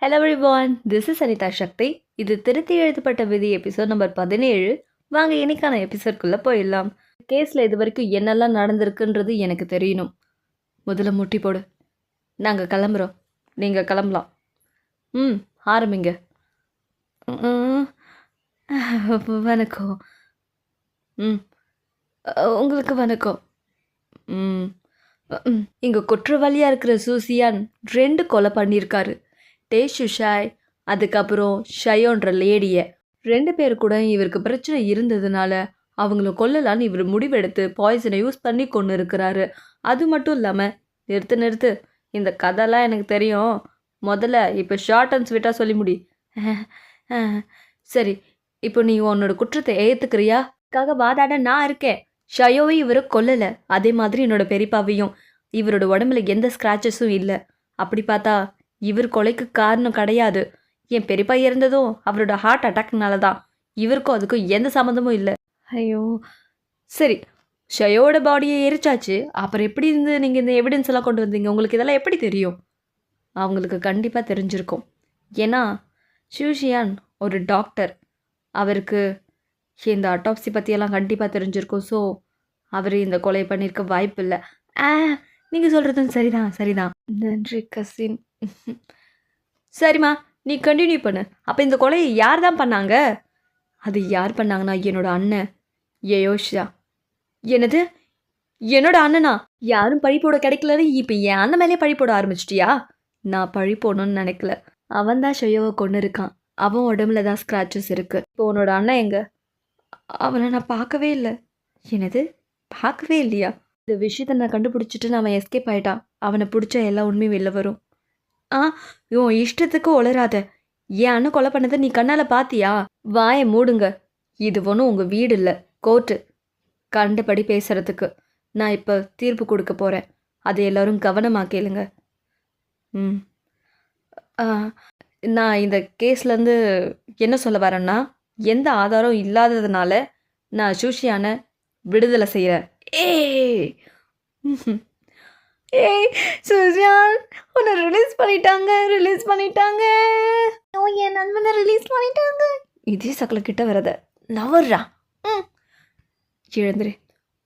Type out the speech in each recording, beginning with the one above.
Hello everyone, this is Anita Shakti. இது திருத்தி எழுதப்பட்ட விதி எபிசோட் நம்பர் 17. வாங்க இன்னைக்கான எபிசோட்குள்ளே போயிடலாம். கேஸில் இது வரைக்கும் என்னெல்லாம் நடந்திருக்குன்றது எனக்கு தெரியணும். முதல்ல முட்டி போடு. நாங்கள் கிளம்புறோம், நீங்கள் கிளம்பலாம். ஆரம்பிங்க. வணக்கம். உங்களுக்கு வணக்கம். இங்கே குற்றவாளியாக இருக்கிற சூசியான் 2 கொலை பண்ணியிருக்காரு. டேஷுஷாய் அதுக்கப்புறம் ஷயோன்ற லேடியை 2 பேர் கூட இவருக்கு பிரச்சனை இருந்ததுனால அவங்கள கொல்லலான்னு இவர் முடிவெடுத்து பாய்சனை யூஸ் பண்ணி கொண்டு இருக்கிறாரு. அது மட்டும் இல்லாமல் நிறுத்து இந்த கதைலாம் எனக்கு தெரியும். முதல்ல இப்போ ஷார்ட் அண்ட் ஸ்வீட்டாக சொல்லி முடி. சரி, இப்போ நீ உன்னோட குற்றத்தை ஏற்றுக்கிறியா? அதுக்காக வாதாட நான் இருக்கேன். ஷயோவை இவரை கொல்லலை, அதே மாதிரி என்னோட பெரியப்பாவையும். இவரோட உடம்புல எந்த ஸ்க்ராச்சஸும் இல்லை. அப்படி பார்த்தா இவர் கொலைக்கு காரணம் கிடையாது. என் பெரியப்பா இறந்ததும் அவரோட ஹார்ட் அட்டாக்னால தான். இவருக்கும் அதுக்கும் எந்த சம்மந்தமும் இல்லை. ஐயோ சரி, ஷயோட பாடியை எரிச்சாச்சு, அப்புறம் எப்படி இருந்து நீங்கள் இந்த எவிடன்ஸ் எல்லாம் கொண்டு வந்தீங்க? உங்களுக்கு இதெல்லாம் எப்படி தெரியும்? அவங்களுக்கு கண்டிப்பாக தெரிஞ்சிருக்கும். ஏன்னா ஷூஷியான் ஒரு டாக்டர், அவருக்கு இந்த அட்டாப்சி பற்றியெல்லாம் கண்டிப்பாக தெரிஞ்சிருக்கும். ஸோ அவர் இந்த கொலை பண்ணியிருக்க வாய்ப்பு இல்லை. நீங்கள் சொல்கிறதும் சரிதான். நன்றி கசின். சரிம்மா, நீ கண்டினியூ பண்ணு. அப்போ இந்த கொலையை யார் தான் பண்ணாங்க? அது யார் பண்ணாங்கன்னா என்னோட அண்ணன் யயோஷா. என்னது, என்னோட அண்ணனா? யாரும் பழி போட கிடைக்கலன்னு இப்போ என் அண்ணன் மேலே பழி போட ஆரம்பிச்சிட்டியா? நான் பழி போடணும்னு நினைக்கல. அவன் தான் ஷயோவை கொண்டு இருக்கான். அவன் உடம்புல தான் ஸ்க்ராச்சஸ் இருக்குது. இப்போ உன்னோட அண்ணன் எங்க? அவனை நான் பார்க்கவே இல்லை. என்னது, பார்க்கவே இல்லையா? இந்த விஷயத்தை நான் கண்டுபிடிச்சிட்டு அவன் எஸ்கேப் ஆகிட்டான். அவனை பிடிச்ச எல்லா உண்மையும் வெளில வரும். இவன் இஷ்டத்துக்கு உளராத. என் அண்ணன் கொலை பண்ணதை நீ கண்ணால் பார்த்தியா? வாயை மூடுங்க. இது ஒன்றும் உங்கள் வீடு இல்லை, கோர்ட்டு. கண்டபடி பேசுகிறதுக்கு நான் இப்போ தீர்ப்பு கொடுக்க போகிறேன். அதை எல்லோரும் கவனமாக கேளுங்க. நான் இந்த கேஸ்லேருந்து என்ன சொல்ல வரேன்னா, எந்த ஆதாரம் இல்லாததுனால நான் ஷூஷியானை விடுதலை செய்கிறேன். ஏய் சுஜான், உன்னை ரிலீஸ் பண்ணிட்டாங்க. என் நண்பனை ரிலீஸ் பண்ணிட்டாங்க. இதே சக்கலை கிட்ட வரத நவர்றா. எழுந்துரு.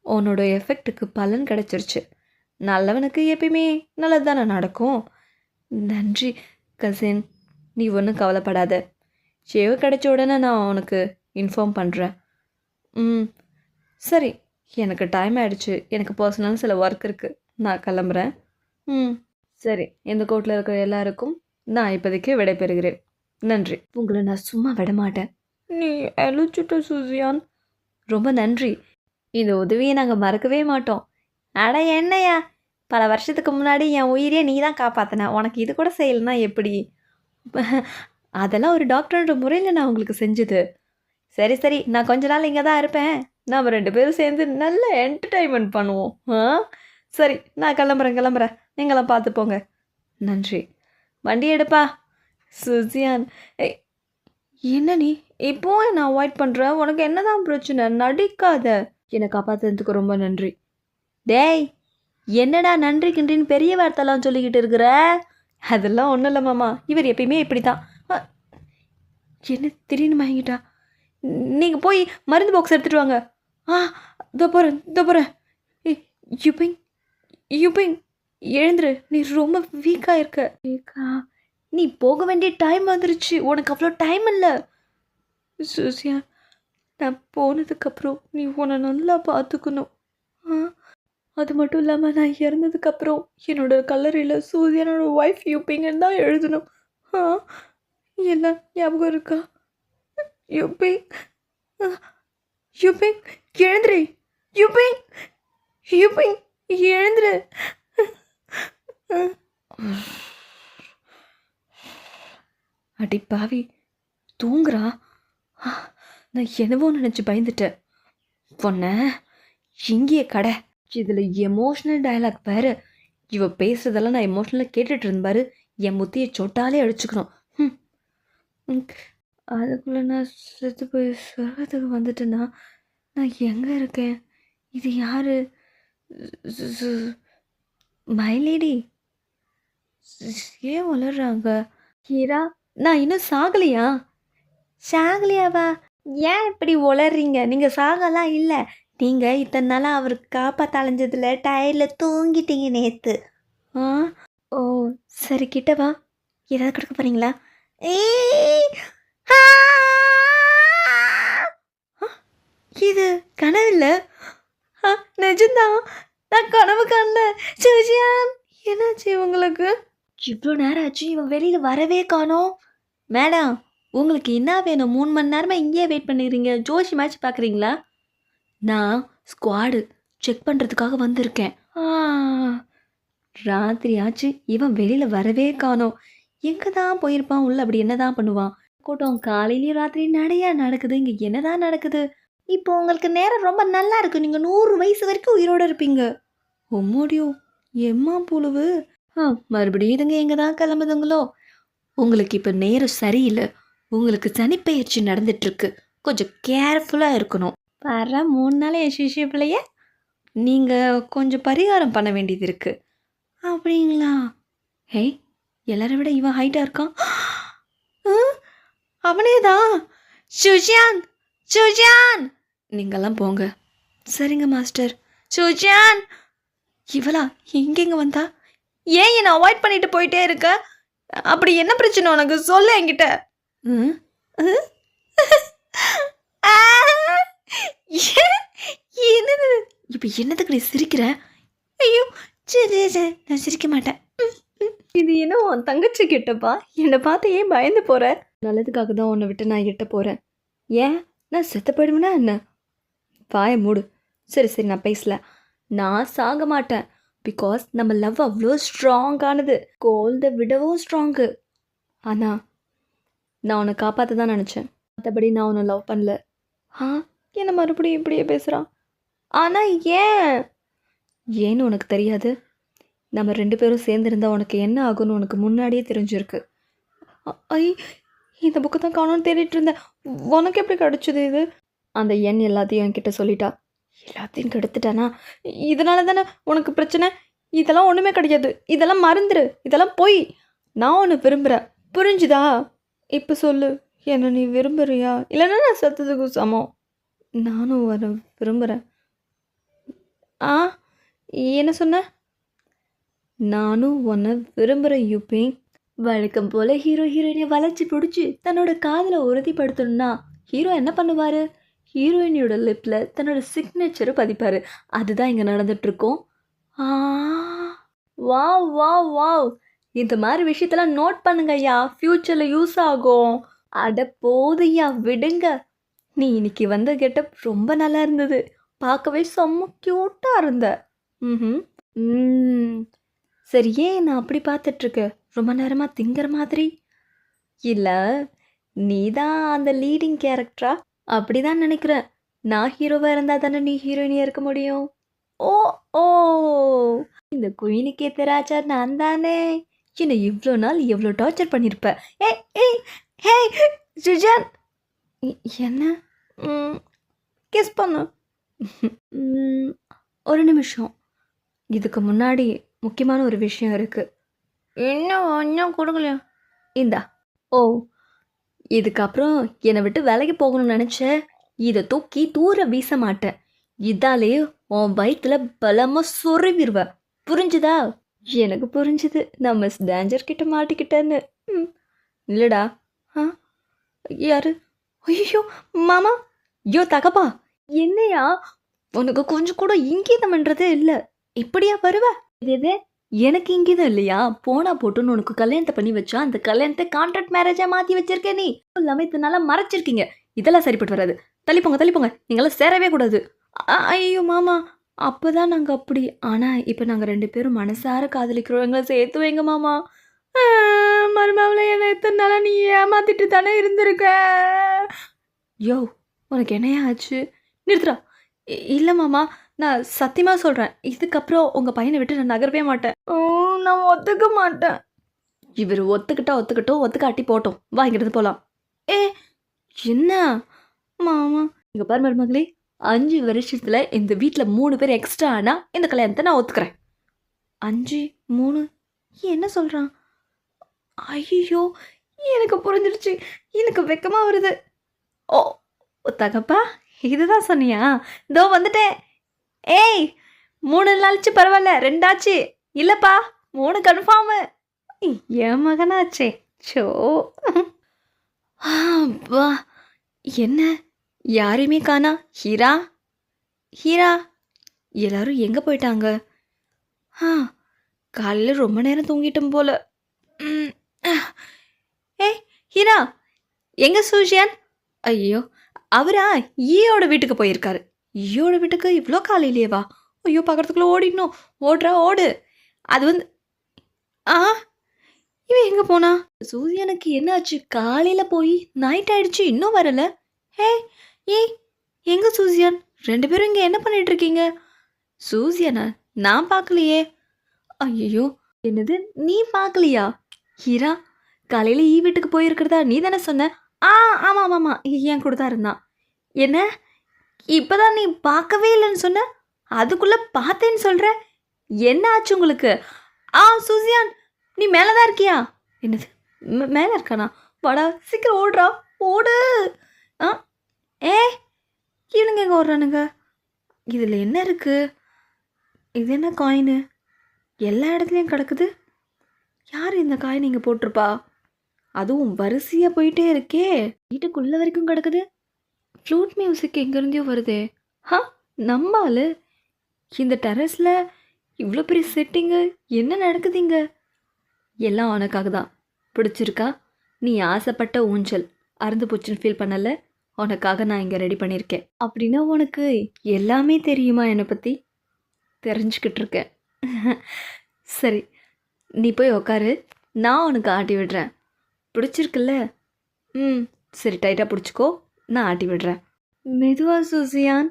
உன்னோட எஃபெக்ட்டுக்கு பலன் கிடச்சிருச்சு. நல்லவனுக்கு எப்பயுமே நல்லது தானே நடக்கும். நன்றி கசின், நீ ஒன்றும் கவலைப்படாத. ஷேவ் கிடைச்ச உடனே நான் உனக்கு இன்ஃபார்ம் பண்ணுறேன். சரி, எனக்கு டைம் ஆகிடுச்சு. எனக்கு பர்சனல் சில ஒர்க் இருக்குது, நான் கிளம்புறேன். சரி, இந்த கோர்ட்டில் இருக்கிற எல்லாருக்கும் நான் இப்போதைக்கு விடைபெறுகிறேன். நன்றி. உங்களை நான் சும்மா விட மாட்டேன். நீ அழிச்சுட்ட சூசியான். ரொம்ப நன்றி. இந்த உதவியை நாங்கள் மறக்கவே மாட்டோம். அட என்னையா, பல வருஷத்துக்கு முன்னாடி என் உயிரே நீ தான் காப்பாற்றின. உனக்கு இது கூட செய்யலைன்னா எப்படி? அதெல்லாம் ஒரு டாக்டர்ன்ற முறையில் நான் உங்களுக்கு செஞ்சது. சரி, நான் கொஞ்ச நாள் இங்கே தான் இருப்பேன். நாம் 2 பேரும் சேர்ந்து நல்ல என்டர்டைன்மெண்ட் பண்ணுவோம். சரி, நான் கிளம்புறேன். நீங்களாம் பார்த்து போங்க. நன்றி. வண்டி எடுப்பா. சுசியான், என்ன நீ இப்போ நான் அவாய்ட் பண்ணுறேன்? உனக்கு என்னதான் பிரச்சனை? நடிக்காத. என்னை காப்பாற்றுறதுக்கு ரொம்ப நன்றி. டேய், என்னடா நன்றி கின்றின்னு பெரிய வார்த்தைலாம் சொல்லிக்கிட்டு இருக்கிற? அதெல்லாம் ஒன்றும் இல்லை மாமா, இவர் எப்பயுமே இப்படி தான். என்ன திடீர்னு வாங்கிட்டா? நீங்கள் போய் மருந்து பாக்ஸ் எடுத்துகிட்டு வாங்க. இதோ போகிறேன். யூபிங் எழுந்துரு. நீ ரொம்ப வீக்காக இருக்க. நீ போக வேண்டிய டைம் வந்துருச்சு. உனக்கு அவ்வளோ டைம் இல்லை. சூசியா, நான் போனதுக்கப்புறம் நீ உன்னை நல்லா பார்த்துக்கணும். அது மட்டும் இல்லாமல் நான் இறந்ததுக்கப்புறம் என்னோட கல்லறையில் சூசியானோட ஒய்ஃப் யூபிங்கன்னு தான் எழுதணும். எல்லாம் ஞாபகம் இருக்கா? யூபிங் எழுந்துரு. யூபிங் எழுந்துரு. அடி பாவி, தூங்குறா. நான் என்னவோ நினச்சி பயந்துட்டேன். பொண்ண இங்கேயே கடை. இதில் எமோஷ்னல் டயலாக் வேறு. இவ பேசுறதெல்லாம் நான் எமோஷ்னலாக கேட்டுட்டு இருந்தேன் பாரு. என் முத்தியை சொட்டாலே அடிச்சுக்கணும். அதுக்குள்ளே நான் செத்து போய் சொர்க்கத்துக்கு வந்துட்டேன்னா நான் எங்கே இருக்கேன்? இது யார்? மை லேடி ஏன் வளர்றாங்க? ஹீரா, நான் இன்னும் சாகலையா? சாகலையாவா? ஏன் இப்படி உளறீங்க? நீங்க சாகலாம் இல்ல. நீங்க இத்தன நாளா அவருக்கு காப்பாத்த அலைஞ்சதுல டயர்ல தூங்கிட்டீங்க நேத்து. ஆ? ஓ! சரி கிட்ட வா. ஏதாவது குடுக்க போறீங்களா? ஏய்! ஆ! அ இது கனவில்ல. அ நிஜம்தான். நான் கனவு காணல. சுஜியான்! என்னாச்சு இவங்களுக்கு? இவ்ளோ நேரம் ஆச்சு. இவன் வெளியில வரவே காணோம். மேடம், உங்களுக்கு என்ன வேணும்? 3 மணி நேரமா இங்கேயே வெயிட் பண்ணிக்கிறீங்க. ஜோஷி மேட்ச் பார்க்குறீங்களா? நான் ஸ்குவாடு செக் பண்ணுறதுக்காக வந்திருக்கேன். ராத்திரி ஆச்சு. இவன் வெளியில வரவே காணோம். எங்க தான் போயிருப்பான்? உள்ள அப்படி என்னதான் பண்ணுவான்? கூட்டம் காலையிலயும் ராத்திரியும் நடையா நடக்குது. இங்க என்னதான் நடக்குது? இப்போ உங்களுக்கு நேரம் ரொம்ப நல்லா இருக்கு. நீங்க 100 வயசு வரைக்கும் உயிரோட இருப்பீங்க. அம்மாடியோ! எம்மா புழுவு? மறுபடியும் இதுங்க எங்க தான் கிளம்புதுங்களோ? உங்களுக்கு இப்போ நேரம் சரியில்ல. உங்களுக்கு சனிப்பெயர்ச்சி நடந்துட்டு இருக்கு. கொஞ்சம் கேர்ஃபுல்லா இருக்கணும். வர 3 நாள் என் சிஷ்ய பிள்ளைய நீங்க கொஞ்சம் பரிகாரம் பண்ண வேண்டியது இருக்கு. அப்படிங்களா? ஹேய், எல்லாரை விட இவன் ஹைட்டா இருக்கான். அவனே தான். சுஜியான்! சுஜியான்! நீங்கெல்லாம் போங்க. சரிங்க மாஸ்டர். சுஜியான்! இவளா எங்கெங்க வந்தா? ஏன் என்னை அவாய்ட் பண்ணிட்டு போயிட்டே இருக்க? அப்படி என்ன பிரச்சனை உனக்கு? சொல்லு என்கிட்ட. என்னது? இப்ப என்னதுக்கு நீ சிரிக்கிற? ஐயோ! சரி சரி, நான் சிரிக்க மாட்டேன். இது என்ன உன் தங்கச்சி கிட்டப்பா? என்னை பார்த்து ஏன் பயந்து போற? நல்லதுக்காக தான் உன்னை விட்டு நான் எட்ட போறேன். ஏன்? நான் செத்து போயிடுவேனா என்ன? வாயை மூடு. சரி சரி, நான் பேசல. நான் சாக மாட்டேன். பிகாஸ் நம்ம லவ் அவ்வளோ ஸ்ட்ராங்கானது. கோல்டை விடவும் ஸ்ட்ராங்கு. ஆனால் நான் உன்னை காப்பாற்ற தான் நினச்சேன். மற்றபடி நான் உன்னை லவ் பண்ணல. என்ன மறுபடியும் இப்படியே பேசுகிறான்? ஆனால் ஏன்னு உனக்கு தெரியாது. நம்ம 2 பேரும் சேர்ந்துருந்தா உனக்கு என்ன ஆகும்னு உனக்கு முன்னாடியே தெரிஞ்சிருக்கு. ஐ, இந்த புக்கு தான் காணோன்னு தேடிட்டு இருந்தேன். உனக்கு எப்படி கிடச்சிது இது? அந்த எண் எல்லாத்தையும் என்கிட்ட சொல்லிட்டா. எல்லாத்தையும் கெடுத்துட்டானா? இதனால தானே உனக்கு பிரச்சனை? இதெல்லாம் ஒன்றுமே கிடையாது. இதெல்லாம் மறந்துடு. இதெல்லாம் போய். நான் ஒன்று விரும்புகிறேன். புரிஞ்சுதா? இப்போ சொல்லு, என்ன நீ விரும்புறியா? இல்லைன்னா நான் செத்ததுக்கு சமம். நானும் வர விரும்புகிறேன். என்ன சொன்ன? நானும் உன்னை விரும்புகிறேன் யூபிங். வழக்கம் போல் ஹீரோ ஹீரோயினை வளைச்சி பிடிச்சி தன்னோட காதலை உறுதிப்படுத்தணும்னா ஹீரோ என்ன பண்ணுவார்? ஹீரோயினியோட லிப்பில் தன்னோட சிக்னேச்சரை பதிப்பார். அதுதான் இங்கே நடந்துகிட்ருக்கோம். Wow wow wow! இந்த மாதிரி விஷயத்தெல்லாம் நோட் பண்ணுங்க ஐயா. ஃப்யூச்சரில் யூஸ் ஆகும். அட போதையா, விடுங்க. நீ இன்னைக்கு வந்த கெட்டப் ரொம்ப நல்லா இருந்தது. பார்க்கவே செம்ம க்யூட்டாக இருந்த. சரி, ஏன் நான் அப்படி பார்த்துட்ருக்க? ரொம்ப நேரமாக திங்கிற மாதிரி இல்லை. நீ தான் அந்த லீடிங் கேரக்டரா? அப்படி தான் நினைக்கிறேன். நான் ஹீரோவாக இருந்தால் தானே நீ ஹீரோயினியாக இருக்க முடியும். ஓ ஓ, இந்த குயினுக்கு ஏற்ற ராஜா நான் தானே. என்னை இவ்வளோ நாள் எவ்வளோ டார்ச்சர் பண்ணியிருப்ப. ஏய் ஏய் ஹே சுஜான்! என்ன? கெஸ் பண்ணு. ஒரு நிமிஷம். இதுக்கு முன்னாடி முக்கியமான ஒரு விஷயம் இருக்குது. இன்னும் கொடுக்கலையா? இந்தா. ஓ, இதுக்கப்புறம் என்னை விட்டு வேலைக்கு போகணும்னு நினச்ச. இதை தூக்கி தூர வீச மாட்டேன். இதாலே உன் வயிற்றுல பலமாக சொருவிடுவ. புரிஞ்சுதா? எனக்கு புரிஞ்சுது. நான் மிஸ் டேஞ்சர் கிட்ட மாட்டிக்கிட்டேன்னு. இல்லைடா. யாரு? ஐயோ மாமா! ஐயோ தகப்பா! என்னையா உனக்கு கொஞ்சம் கூட இங்கீதம்ன்றதே இல்லை. இப்படியா வருவ? இது எனக்கு இங்கீதம் இல்லையா? போனா போட்டுன்னு உனக்கு கல்யாணத்தை பண்ணி வச்சா அந்த கல்யாணத்தை கான்ட்ராக்ட் மேரேஜாக மாற்றி வச்சிருக்க. நீ எல்லாமே இதனால மறைச்சிருக்கீங்க. இதெல்லாம் சரிப்பட்டு வராது. தள்ளிப்போங்க தள்ளிப்போங்க. நீங்களாம் சேரவே கூடாது. ஐயோ மாமா, அப்போ தான் நாங்கள் அப்படி. ஆனால் இப்போ நாங்கள் 2 பேரும் மனசார காதலிக்கிறோம். எங்களை சேர்த்து வைங்க மாமா. மருமவளை என்னை எத்தனை நாளாக நீ ஏமாத்திட்டு தானே இருந்திருக்க. யோ, உனக்கு என்னையா ஆச்சு? நிறுத்துறா. இல்லை மாமா, நான் சத்தியமாக சொல்கிறேன். இதுக்கப்புறம் உங்கள் பையனை விட்டு நான் நகரவே மாட்டேன். நான் ஒத்துக்க மாட்டேன். இவர் ஒத்துக்கிட்டோம், ஒத்துக்காட்டி போட்டோம். வா இங்கிருந்து போகலாம். என்ன மாமா? இங்கே பாரு மருமகளே, 5 வருஷத்தில் இந்த வீட்டில் 3 பேர் எக்ஸ்ட்ரா ஆனால் இந்த கல்யாணத்தை நான் ஒத்துக்கிறேன். 5 3 என்ன சொல்கிறான்? ஐயோ, எனக்கு புரிஞ்சிருச்சு. எனக்கு வெக்கமா வருது. ஓ! தகப்பா, இதுதான் சொன்னியா? இதோ வந்துட்டேன். ஏய்! 3 நாளாச்சு பரவால்ல. 2 ஆச்சு. இல்லப்பா 3 கன்ஃபார்மு. என் மகனாச்சே. ச்சோ! அப்பா! என்ன? யாரையுமே காணா. ஹீரா? ஹீரா? எல்லாரும் எங்க போயிட்டாங்க? ஆ காலையில ரொம்ப நேரம் தூங்கிட்டோம் போல. ம். ஏய்! ஹீரா! எங்க சூஷியான்? ஐயோ! அவரா ஈயோட வீட்டுக்கு போயிருக்காரு. ஈயோட வீட்டுக்கு இவ்ளோ காலையிலேவா? ஐயோ! பார்க்கறதுக்குள்ள ஓடிடணும். ஓடுறா ஓடு. அது வந்து ஆ இவன் எங்க போனா? சூசியானுக்கு என்னாச்சு? காலையில போய் நைட் ஆயிடுச்சு இன்னும் வரல. ஏய்! ஏய்! எங்க சூசியான்? 2 பேரும் இங்க என்ன பண்ணிட்டு இருக்கீங்க? சூசியானா? நான் பார்க்கலையே. ஐயய்யோ! என்னது? நீ பார்க்கலையா? ஹீரா, காலையில வீட்டுக்கு போயிருக்கிறதா நீ தானே சொன்ன? ஆ ஆமாமாமா. என் கூட தான் இருந்தான். என்ன? இப்பதான் நீ பார்க்கவே இல்லன்னு சொன்ன? அதுக்குள்ள பார்த்தேன்னு சொல்ற? என்ன ஆச்சு உங்களுக்கு? சூசியான், நீ மேல தான் இருக்கியா? என்னது? மேல இருக்கானா? வாடா, சீக்கிரம் ஓடுறா. ஓடு. ஆ ஏய்! இவனுங்க எங்க ஓடுறானுங்க? இதுல என்ன இருக்கு? இது என்ன காயினு? எல்லா இடத்துலயும் கிடக்குது. யார் இந்த காயின் இங்க போட்டிருப்பா? அதுவும் வரிசையா போயிட்டே இருக்கே. வீட்டுக்குள்ள வரைக்கும் கிடக்குது. ஃப்ளூட் மியூசிக் எங்கேருந்தையோ வருதே. ஹா! நம்ம ஆளு. இந்த டெரஸ்ல இவ்வளோ பெரிய செட்டிங்கு. என்ன நடக்குது இங்க? எல்லாம் உனக்காக தான். பிடிச்சிருக்கா? நீ ஆசைப்பட்ட ஊஞ்சல் அறுந்து போச்சுன்னு ஃபீல் பண்ணல? உனக்காக நான் இங்கே ரெடி பண்ணியிருக்கேன். அப்படின்னா உனக்கு எல்லாமே தெரியுமா என்னை பற்றி? தெரிஞ்சுக்கிட்டு இருக்கேன். சரி, நீ போய் உக்காரு. நான் உனக்கு ஆட்டி விடுறேன். பிடிச்சிருக்குல்ல? ம் சரி, டைட்டாக பிடிச்சிக்கோ. நான் ஆட்டி விடுறேன். மெதுவா சூசியான்,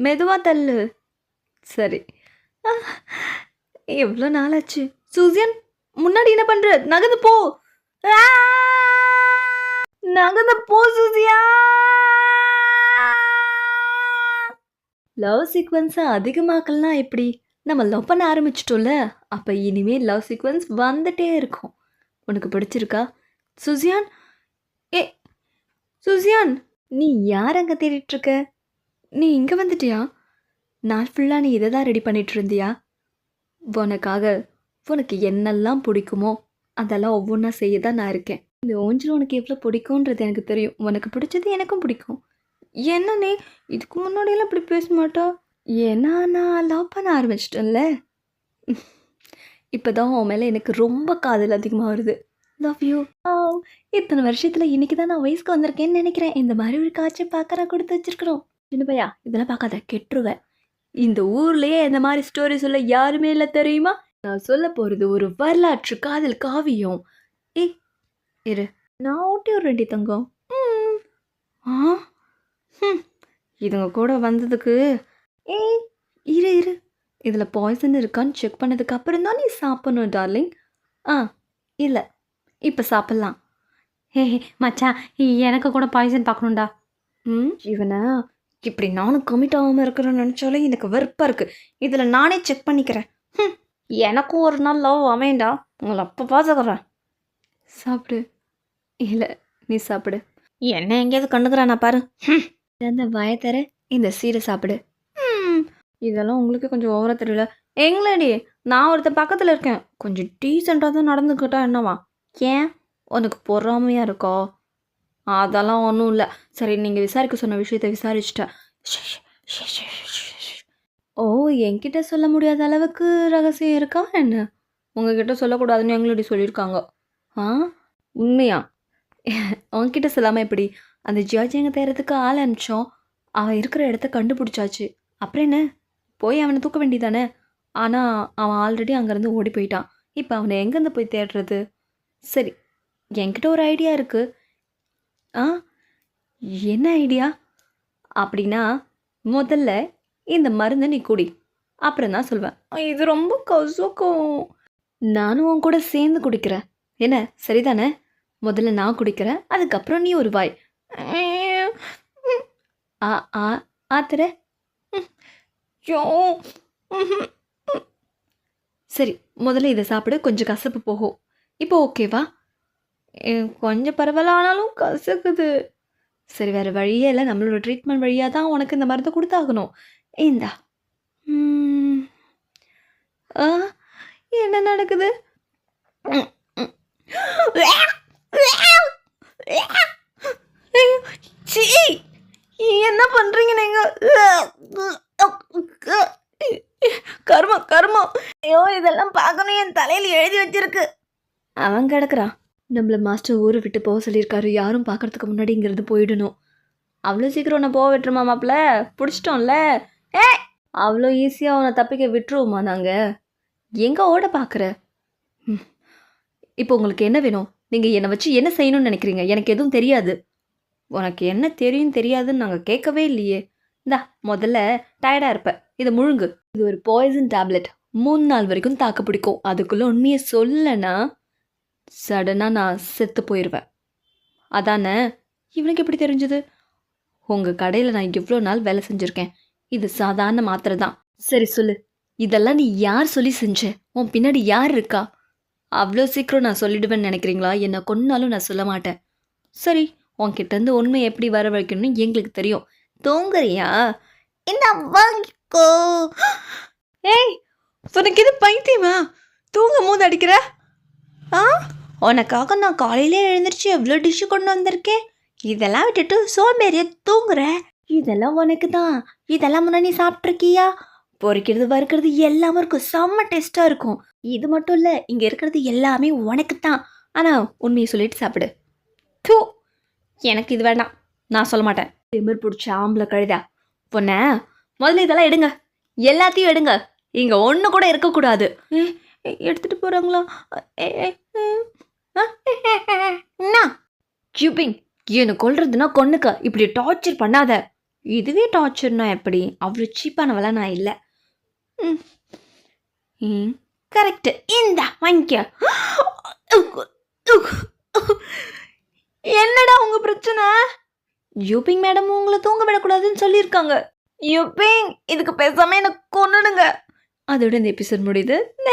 மெதுவா தள்ளு. சரி. எவ்வளோ நாளாச்சு? சூசியான், முன்னாடி என்ன பண்ற? நகர்ந்து போ. ஆ! நகர்ந்து போ சூசியா. லவ் சீக்வன்ஸை அதிகமாக்கலனா எப்படி? நம்ம லவ் பண்ண ஆரம்பிச்சிட்டோம்ல, அப்போ இனிமேல் லவ் சீக்வன்ஸ் வந்துட்டே இருக்கும். உனக்கு பிடிச்சிருக்கா? சூசியான், ஏ சூசியான், நீ யார் அங்கே தேடிட்டு இருக்க? நீ இங்கே வந்துட்டியா? நாள் ஃபுல்லாக நீ இதை தான் ரெடி பண்ணிட்டு இருந்தியா? உனக்காக உனக்கு என்னெல்லாம் பிடிக்குமோ அதெல்லாம் ஒவ்வொன்றா செய்ய தான் நான் இருக்கேன். இந்த ஊஞ்சல் உனக்கு எவ்வளோ பிடிக்கும்ன்றது எனக்கு தெரியும். உனக்கு பிடிச்சது எனக்கும் பிடிக்கும். என்னன்னே இதுக்கு முன்னாடியெல்லாம் இப்படி பேச மாட்டா? ஏன்னா நான் லவ் பண்ண ஆரம்பிச்சிட்டேன்ல. இப்போ தான் உன் மேலே எனக்கு ரொம்ப காதல் அதிகமாக வருது. Love you. இத்தனை வருஷத்தில் இன்னைக்கு தான் நான் வயசுக்கு வந்திருக்கேன்னு நினைக்கிறேன். இந்த மாதிரி ஒரு காட்சி பார்க்கறா கொடுத்து வச்சிருக்கிறோம். சின்ன பையா, இதெல்லாம் பார்க்காத, கெட்டுருவேன். இந்த ஊர்லயே இந்த மாதிரி ஸ்டோரி சொல்ல யாருமே இல்லை தெரியுமா? நான் சொல்ல போகிறது ஒரு வரலாற்று காதல் காவியம். ஏய் இரு, நான் ஊட்டி ஒரு ரெண்டி தங்கம். ஆ இதுங்க கூட வந்ததுக்கு. ஏய் இரு இரு, இதில் பாய்சன் இருக்கான்னு செக் பண்ணதுக்கு அப்புறம் தான் நீ சாப்பிடணும் டார்லிங். இல்லை, இப்போ சாப்பிட்லாம். ஹே மச்சான், எனக்கு கூட பாய்சன் பார்க்கணுண்டா. இவனை இப்படி நானும் கமிட் ஆகாமல் இருக்கிறேன்னு நினச்சாலே எனக்கு வெறுப்பாக இருக்குது. இதில் நானே செக் பண்ணிக்கிறேன். எனக்கும் ஒரு நாள் லவ் அமையண்டா. உங்களை அப்போ பார்த்துக்கிறேன். சாப்பிடு. இல்லை, நீ சாப்பிடு. என்ன எங்கேயாவது கண்டுக்கிறானா பாரு. அந்த வயத்தர இந்த சீரை சாப்பிடு. இதெல்லாம் உங்களுக்கு கொஞ்சம் ஓவராக தெரியல. எங்களடி, நான் ஒருத்தர் பக்கத்தில் இருக்கேன். கொஞ்சம் டீசெண்டாக தான் நடந்துக்கிட்டா என்னவா? ஏன் உனக்கு பொறாமையாக இருக்கா? அதெல்லாம் ஒன்றும் இல்லை. சரி, நீங்கள் விசாரிக்க சொன்ன விஷயத்தை விசாரிச்சிட்டேன். ஓ, என்கிட்ட சொல்ல முடியாத அளவுக்கு ரகசியம் இருக்கா என்ன? உங்ககிட்ட சொல்லக்கூடாதுன்னு எங்களடி சொல்லியிருக்காங்க. உண்மையா? உங்ககிட்ட சொல்லாமல் எப்படி? அந்த ஜார்ஜ் எங்கே தேர்றதுக்கு ஆள் அனுப்பிச்சோம். அவன் இருக்கிற இடத்த கண்டுபிடிச்சாச்சு. அப்புறம் என்ன, போய் அவனை தூக்க வேண்டியதானே? ஆனால் அவன் ஆல்ரெடி அங்கேருந்து ஓடி போயிட்டான். இப்போ அவனை எங்கேருந்து போய் தேடுறது? சரி, என்கிட்ட ஒரு ஐடியா இருக்குது. என்ன ஐடியா? அப்படின்னா முதல்ல இந்த மருந்தை நீ குடி, அப்புறம் தான் சொல்வேன். இது ரொம்ப கசக்கும். நானும் உன் கூட சேர்ந்து குடிக்கிறேன். என்ன, சரிதானே? முதல்ல நான் குடிக்கிறேன், அதுக்கப்புறம் நீ ஒரு வாய். ஆத்திர. சரி, முதல்ல இதை சாப்பிடு, கொஞ்சம் கசப்பு போகும். இப்போ ஓகேவா? கொஞ்சம் பரவாயில்ல ஆனாலும் கசக்குது. சரி வேறு வழியே இல்லை, நம்மளோட ட்ரீட்மெண்ட் வழியாக தான் உனக்கு இந்த மருந்தை கொடுத்தாகணும். இந்தா. ம். ஆ என்ன நடக்குது? ம், ம். ஐயோ, சீ! என்ன பண்றீங்க நீங்க? கர்மம் கர்மம். ஐயோ இதெல்லாம் பார்க்கணும், என் தலையில எழுதி வச்சிருக்கு. அவன் கிடக்குறான். நம்மள மாஸ்டர் ஊரை விட்டு போக சொல்லியிருக்காரு, யாரும் பார்க்கறதுக்கு முன்னாடி இங்கிருந்து போயிடணும். அவ்வளோ சீக்கிரம் உன்னை போக விட்டுருமா மாப்பிள்ள? பிடிச்சிட்டோம்ல. ஏ அவ்வளோ ஈஸியாக உன்னை தப்பிக்க விட்டுருவோமா நாங்கள்? எங்கே ஓட பார்க்குற? இப்போ உங்களுக்கு என்ன வேணும்? நீங்கள் என்னை வச்சு என்ன செய்யணும்னு நினைக்கிறீங்க? எனக்கு எதுவும் தெரியாது. உனக்கு என்ன தெரியும் தெரியாதுன்னு நாங்கள் கேட்கவே இல்லையே. இந்தா முதல்ல டயர்டாக இருப்ப, இதை முழுங்கு. இது ஒரு பாய்சன் டேப்லெட், 3 நாள் வரைக்கும் தாக்கு பிடிக்கும். அதுக்குள்ளே உண்மையை சொல்லனா சடனாக நான் செத்து போயிடுவேன். அதானே? இவனுக்கு எப்படி தெரிஞ்சது? உங்கள் கடையில் நான் எவ்வளோ நாள் வேலை செஞ்சுருக்கேன். இது சாதாரண மாத்திரை தான். சரி சொல்லு, இதெல்லாம் நீ யார் சொல்லி செஞ்ச? உன் பின்னாடி யார் இருக்கா? அவ்வளோ சீக்கிரம் நான் சொல்லிடுவேன்னு நினைக்கிறீங்களா? என்னை கொன்னாலும் நான் சொல்ல மாட்டேன். சரி, உன்கிட்டேருந்து உண்மை எப்படி வர வைக்கணும்னு எங்களுக்கு தெரியும். தூங்குறியா? என்ன வாங்கிக்கோ. ஏய் உனக்கு இது பைத்தியமா? தூங்கும் போது அடிக்கிற? ஆ உனக்காக நான் காலையிலே எழுந்திரிச்சு எவ்வளோ டிஷ்ஷு கொண்டு வந்திருக்கேன். இதெல்லாம் விட்டுட்டு சோம்பேறிய தூங்குற. இதெல்லாம் உனக்கு தான். இதெல்லாம் முன்னாடி சாப்பிட்ருக்கியா? பொரிக்கிறது வறுக்கிறது எல்லாமே இருக்கும், செம்ம டேஸ்ட்டாக இருக்கும். இது மட்டும் இல்லை, இங்கே இருக்கிறது எல்லாமே உனக்கு தான். ஆனால் உண்மையை சொல்லிட்டு சாப்பிடு. தூ, எனக்கு இது வேண்டாம், நான் சொல்ல மாட்டேன். திமிர் பிடிச்ச ஆம்பளை கழுதா பொண்ண. முதல்ல இதெல்லாம் எடுங்க, எல்லாத்தையும் எடுங்க. இங்கே ஒன்று கூட இருக்கக்கூடாது. எடுத்துகிட்டு போகிறாங்களா? என்ன கியூபிங், என்னை கொல்றதுன்னா கொன்னுக்க, இப்படி டார்ச்சர் பண்ணாத. இதுவே டார்ச்சர்னா எப்படி? அவ்வளோ சீப்பானவெல்லாம் நான் இல்லை. கரெக்டு, இந்த வாங்கிக்க. என்னடா உங்க பிரச்சனை? யூபிங் மேடம் உங்களை தூங்க விடக்கூடாதுன்னு சொல்லியிருக்காங்க. யூபிங், இதுக்கு பேசாம எனக்கு கொன்னுடுங்க. அதோட இந்த எபிசோட் முடியுது. நெக்ஸ்ட்